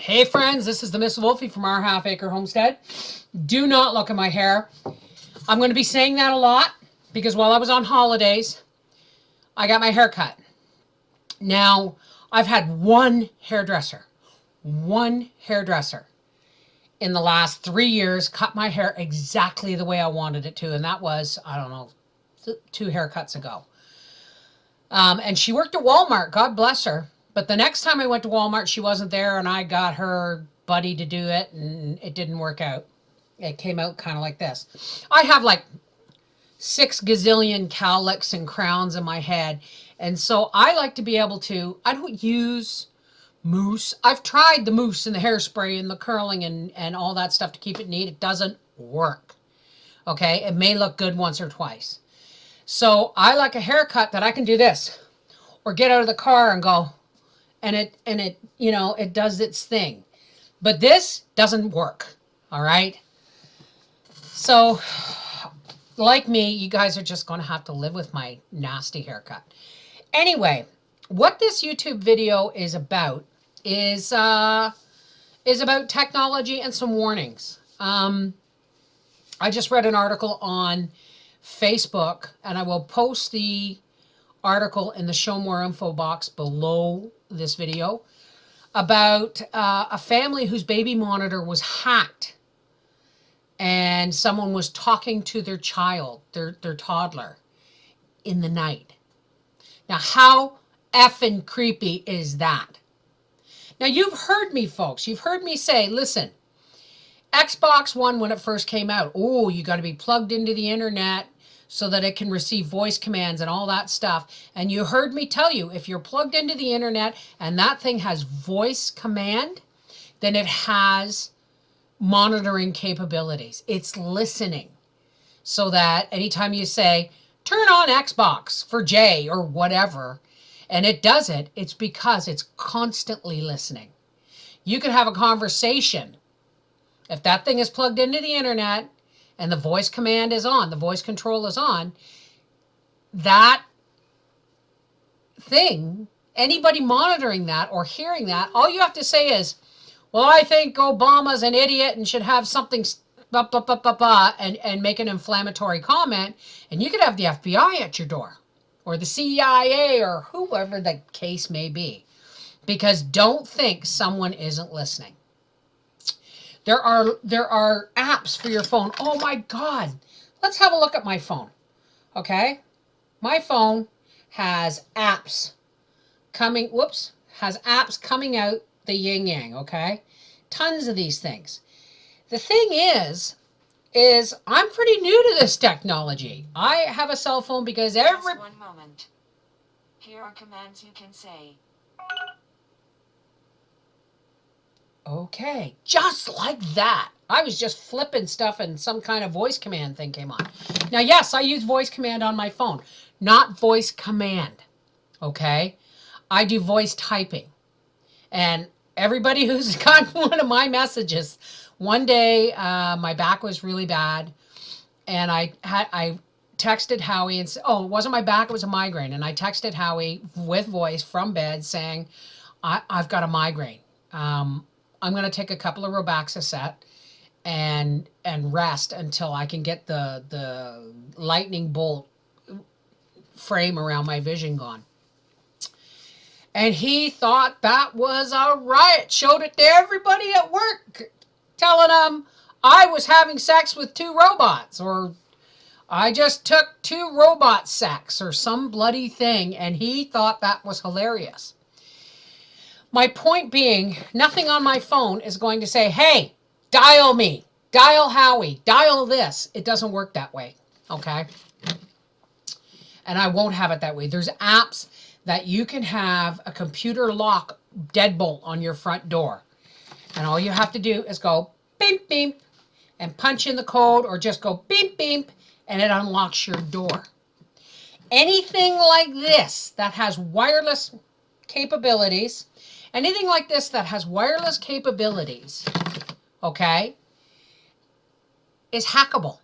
Hey friends, this is the Miss Wolfie from our Half Acre Homestead. Do not look at my hair. I'm going to be saying that a lot because while I was on holidays, I got my hair cut. Now, I've had one hairdresser in the last 3 years cut my hair exactly the way I wanted it to, and that was, I don't know, 2 haircuts ago. And she worked at Walmart, God bless her. But the next time I went to Walmart, she wasn't there, and I got her buddy to do it, and it didn't work out. It came out kind of like this. I have like 6 gazillion cowlicks and crowns in my head, and so I like to be able to, I don't use mousse. I've tried the mousse and the hairspray and the curling and all that stuff to keep it neat. It doesn't work. Okay? It may look good once or twice. So I like a haircut that I can do this or get out of the car and go, and it it does its thing. But this doesn't work. All right? So like me, you guys are just going to have to live with my nasty haircut. Anyway, what this YouTube video is about is about technology and some warnings. I just read an article on Facebook, and I will post the article in the show more info box below this video about a family whose baby monitor was hacked, and someone was talking to their child, their toddler, in the night. Now, how effing creepy is that? Now, you've heard me, folks. You've heard me say, listen, Xbox One, when it first came out, oh, you got to be plugged into the internet so that it can receive voice commands and all that stuff. And you heard me tell you, if you're plugged into the internet and that thing has voice command, then it has monitoring capabilities. It's listening. So that anytime you say, turn on Xbox for J or whatever, and it does it, it's because it's constantly listening. You could have a conversation. If that thing is plugged into the internet and the voice command is on, the voice control is on, that thing, anybody monitoring that or hearing that, all you have to say is, well, I think Obama's an idiot and should have something blah, blah, blah, blah, blah, and make an inflammatory comment, and you could have the FBI at your door or the CIA or whoever the case may be. Because don't think someone isn't listening. There are apps for your phone. Oh my God. Let's have a look at my phone. Okay? My phone has apps coming out the yin yang, okay? Tons of these things. The thing is I'm pretty new to this technology. I have a cell phone because Just one moment. Here are commands you can say. Okay, just like that. I was just flipping stuff and some kind of voice command thing came on. Now, yes, I use voice command on my phone, not voice command, okay? I do voice typing. And everybody who's gotten one of my messages, one day my back was really bad, and I texted Howie and said, oh, it wasn't my back, it was a migraine. And I texted Howie with voice from bed saying, I've got a migraine. I'm going to take a couple of Robaxacet and rest until I can get the lightning bolt frame around my vision gone. And he thought that was a riot. Showed it to everybody at work, telling them I was having sex with 2 robots, or I just took 2 robot sex, or some bloody thing, and he thought that was hilarious. My point being, nothing on my phone is going to say, hey, dial me, dial Howie, dial this. It doesn't work that way, okay? And I won't have it that way. There's apps that you can have a computer lock deadbolt on your front door. And all you have to do is go beep, beep, and punch in the code, or just go beep, beep, and it unlocks your door. Anything like this that has wireless capabilities, okay, is hackable.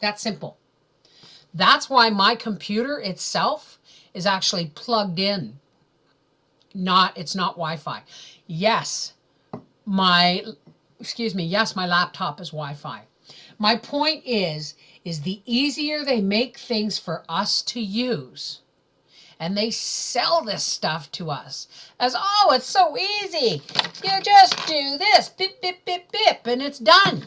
That's simple. That's why my computer itself is actually plugged in It's not Wi-Fi. Yes, my laptop is Wi-Fi. My point is the easier they make things for us to use, and they sell this stuff to us as, oh, it's so easy. You just do this, bip, bip, bip, bip, and it's done.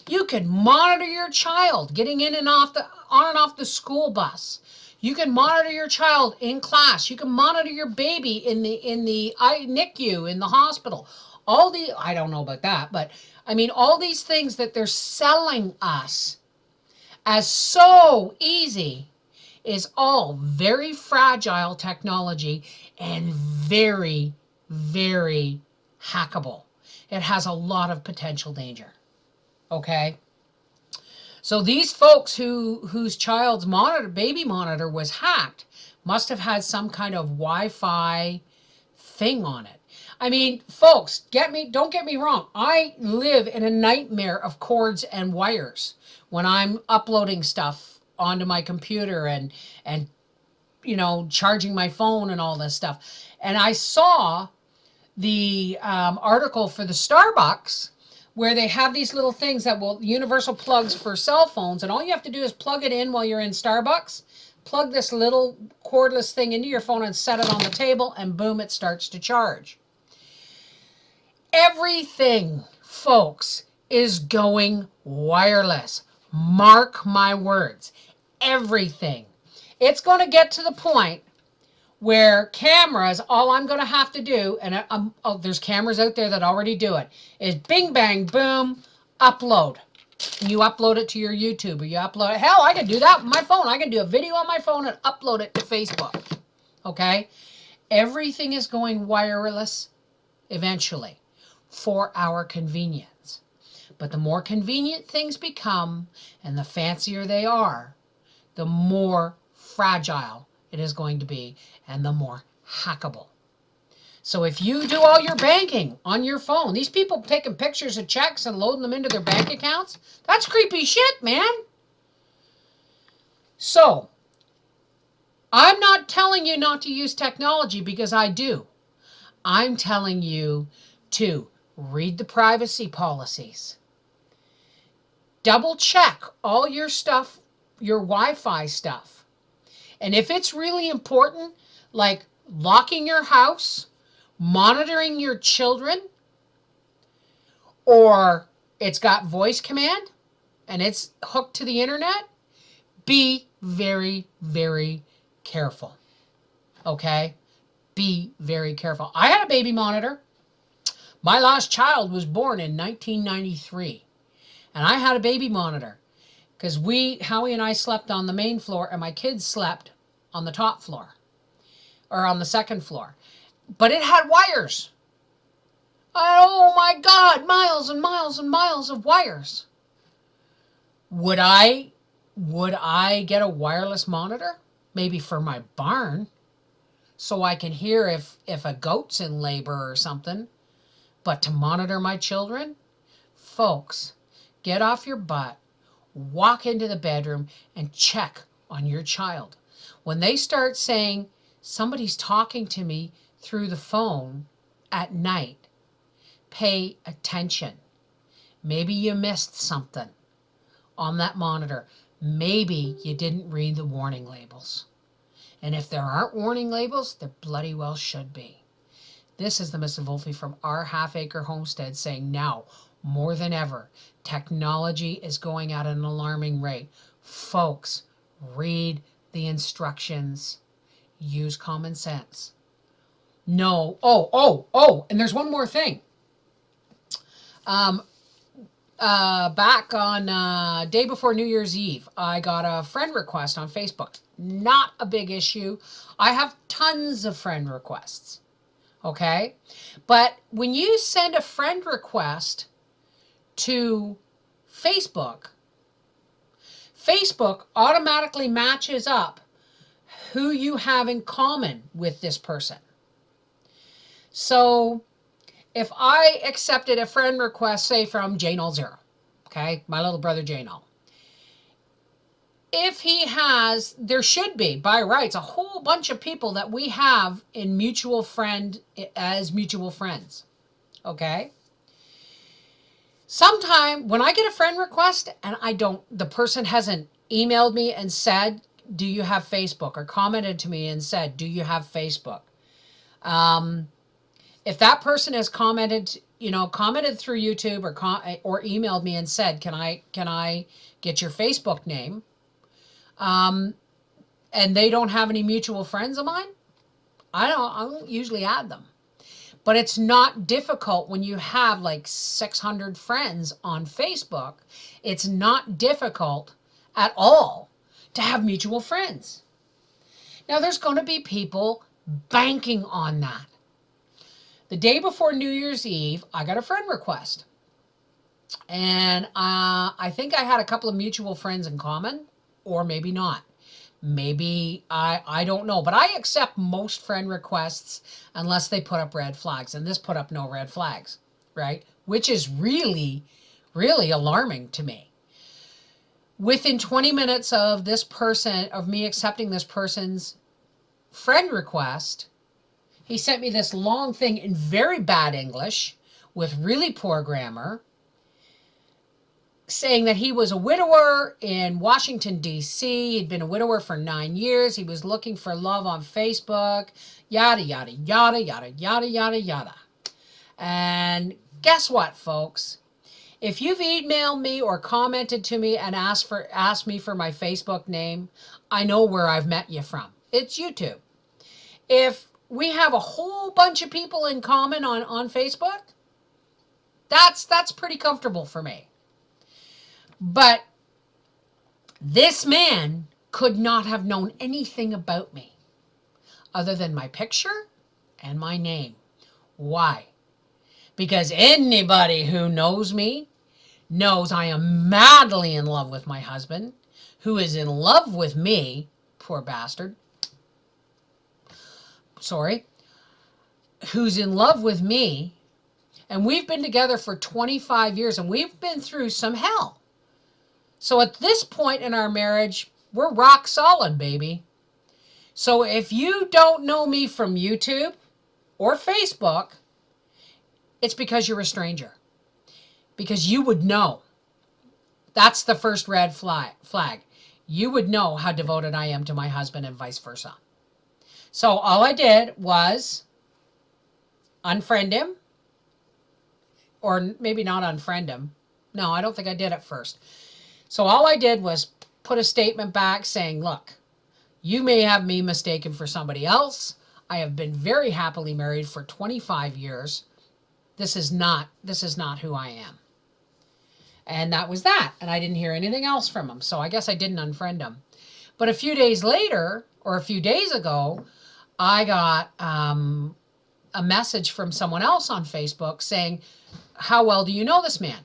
You can monitor your child getting in and off on and off the school bus. You can monitor your child in class. You can monitor your baby in the NICU, in the hospital. I don't know about that, but I mean, all these things that they're selling us as so easy is all very fragile technology and very, very hackable. It has a lot of potential danger. Okay? So these folks whose child's baby monitor was hacked must have had some kind of Wi-Fi thing on it. I mean, folks, don't get me wrong. I live in a nightmare of cords and wires when I'm uploading stuff onto my computer and charging my phone and all this stuff. And I saw the article for the Starbucks where they have these little things that will universal plugs for cell phones, and all you have to do is plug it in while you're in Starbucks. Plug this little cordless thing into your phone and set it on the table, and boom, it starts to charge. Everything, folks, is going wireless. Mark my words. Everything. It's going to get to the point where cameras, all I'm going to have to do, and there's cameras out there that already do it, is bing, bang, boom, upload. And you upload it to your YouTube, or you upload it. Hell, I can do that with my phone. I can do a video on my phone and upload it to Facebook. Okay? Everything is going wireless eventually for our convenience. But the more convenient things become and the fancier they are, the more fragile it is going to be and the more hackable. So if you do all your banking on your phone, these people taking pictures of checks and loading them into their bank accounts, that's creepy shit, man. So I'm not telling you not to use technology, because I do. I'm telling you to read the privacy policies. Double check all your stuff, your Wi-Fi stuff. And if it's really important, like locking your house, monitoring your children, or it's got voice command and it's hooked to the internet, be very, very careful. Okay? Be very careful. I had a baby monitor. My last child was born in 1993. And I had a baby monitor because Howie and I slept on the main floor and my kids slept on the top floor or on the second floor. But it had wires. Oh my God, miles and miles and miles of wires. Would I get a wireless monitor? Maybe for my barn, so I can hear if a goat's in labor or something. But to monitor my children? Folks, get off your butt, walk into the bedroom, and check on your child. When they start saying, somebody's talking to me through the phone at night, pay attention. Maybe you missed something on that monitor. Maybe you didn't read the warning labels. And if there aren't warning labels, there bloody well should be. This is the Mrs. Wolfie from our half-acre homestead saying, now, more than ever, technology is going at an alarming rate. Folks, read the instructions. Use common sense. No. And there's one more thing. Back on day before New Year's Eve, I got a friend request on Facebook. Not a big issue. I have tons of friend requests. Okay? But when you send a friend request to Facebook, Facebook automatically matches up who you have in common with this person. So if I accepted a friend request, say from Jane0, okay, my little brother Jane0, if he has, there should be, by rights, a whole bunch of people that we have in mutual friend, as mutual friends. Okay? Sometime when I get a friend request and the person hasn't emailed me and said, do you have Facebook? Or commented to me and said, do you have Facebook? If that person has commented, commented through YouTube or emailed me and said, can I get your Facebook name? And they don't have any mutual friends of mine, I don't usually add them. But it's not difficult when you have like 600 friends on Facebook. It's not difficult at all to have mutual friends. Now, there's going to be people banking on that. The day before New Year's Eve, I got a friend request. And I think I had a couple of mutual friends in common, or maybe not. Maybe I don't know, but I accept most friend requests unless they put up red flags, and this put up no red flags, right? Which is really, really alarming to me. Within 20 minutes of me accepting this person's friend request, he sent me this long thing in very bad English with really poor grammar, saying that he was a widower in Washington, D.C. He'd been a widower for 9 years. He was looking for love on Facebook, yada, yada, yada, yada, yada, yada, yada. And guess what, folks? If you've emailed me or commented to me and asked me for my Facebook name, I know where I've met you from. It's YouTube. If we have a whole bunch of people in common on Facebook, that's pretty comfortable for me. But this man could not have known anything about me other than my picture and my name. Why? Because anybody who knows me knows I am madly in love with my husband, who is in love with me, poor bastard. Sorry. Who's in love with me, and we've been together for 25 years, and we've been through some hell. So at this point in our marriage, we're rock solid, baby. So if you don't know me from YouTube or Facebook, it's because you're a stranger. Because you would know. That's the first red flag. You would know how devoted I am to my husband and vice versa. So all I did was unfriend him. Or maybe not unfriend him. No, I don't think I did at first. So all I did was put a statement back saying, look, you may have me mistaken for somebody else. I have been very happily married for 25 years. This is not who I am. And that was that. And I didn't hear anything else from him. So I guess I didn't unfriend him. But a few days later, or a few days ago, I got a message from someone else on Facebook saying, how well do you know this man?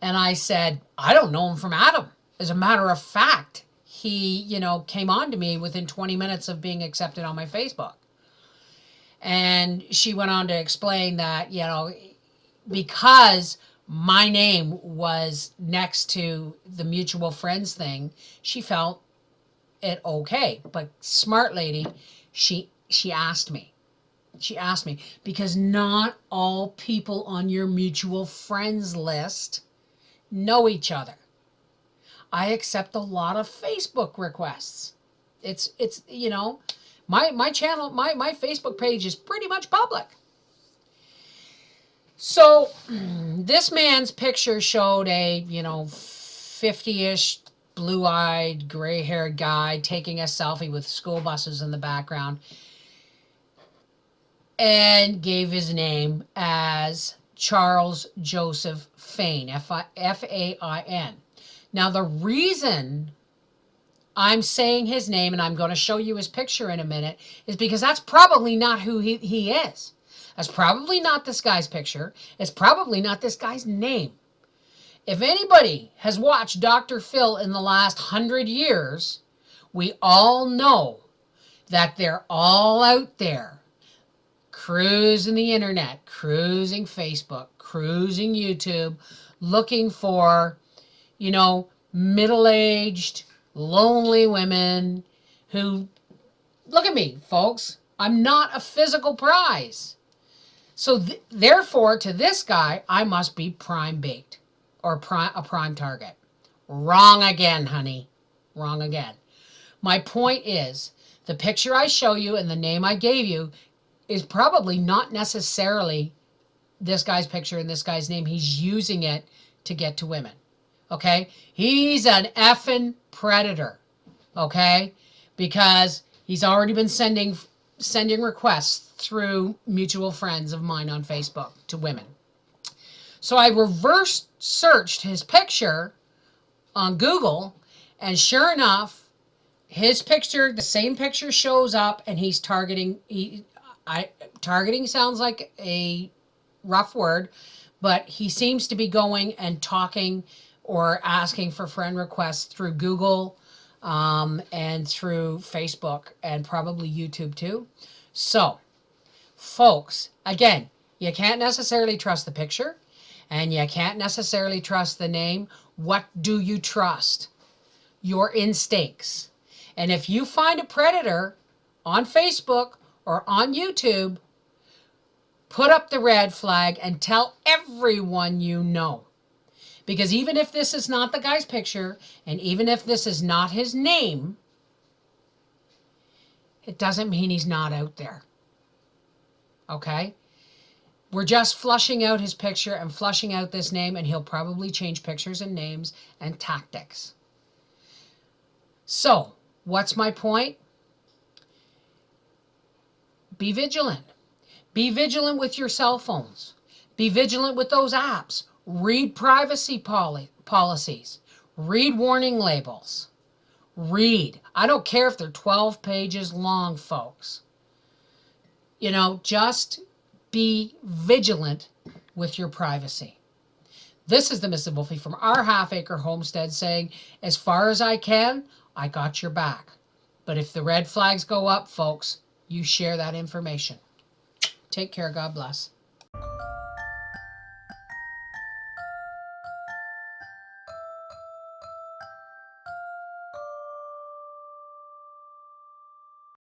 And I said, I don't know him from Adam. As a matter of fact, he, came on to me within 20 minutes of being accepted on my Facebook. And she went on to explain that, because my name was next to the mutual friends thing, she felt it okay. But smart lady, she asked me. She asked me, because not all people on your mutual friends list know each other. I accept a lot of Facebook requests. It's my channel, my Facebook page is pretty much public. So this man's picture showed a 50-ish blue-eyed, gray-haired guy taking a selfie with school buses in the background, and gave his name as Charles Joseph Fain, F-A-I-N. Now, the reason I'm saying his name, and I'm going to show you his picture in a minute, is because that's probably not who he is. That's probably not this guy's picture. It's probably not this guy's name. If anybody has watched Dr. Phil in the last 100 years, we all know that they're all out there cruising the internet, cruising Facebook, cruising YouTube, looking for, middle-aged, lonely women who, look at me, folks, I'm not a physical prize. So therefore, to this guy, I must be prime bait or a prime target. Wrong again, honey. Wrong again. My point is, the picture I show you and the name I gave you is probably not necessarily this guy's picture and this guy's name. He's using it to get to women. Okay? He's an effing predator. Okay? Because he's already been sending requests through mutual friends of mine on Facebook to women. So I reverse searched his picture on Google, and sure enough, his picture, the same picture shows up, and he's targeting. Targeting sounds like a rough word, but he seems to be going and talking or asking for friend requests through Google and through Facebook and probably YouTube too. So, folks, again, you can't necessarily trust the picture and you can't necessarily trust the name. What do you trust? Your instincts. And if you find a predator on Facebook or on YouTube, put up the red flag and tell everyone you know. Because even if this is not the guy's picture, and even if this is not his name, it doesn't mean he's not out there. Okay? We're just flushing out his picture and flushing out this name, and he'll probably change pictures and names and tactics. So, what's my point? Be vigilant. Be vigilant with your cell phones. Be vigilant with those apps. Read privacy policies. Read warning labels. Read. I don't care if they're 12 pages long, folks. You know, just be vigilant with your privacy. This is the Mrs. Wolfie from our half-acre homestead saying, as far as I can, I got your back. But if the red flags go up, folks, you share that information. Take care. God bless.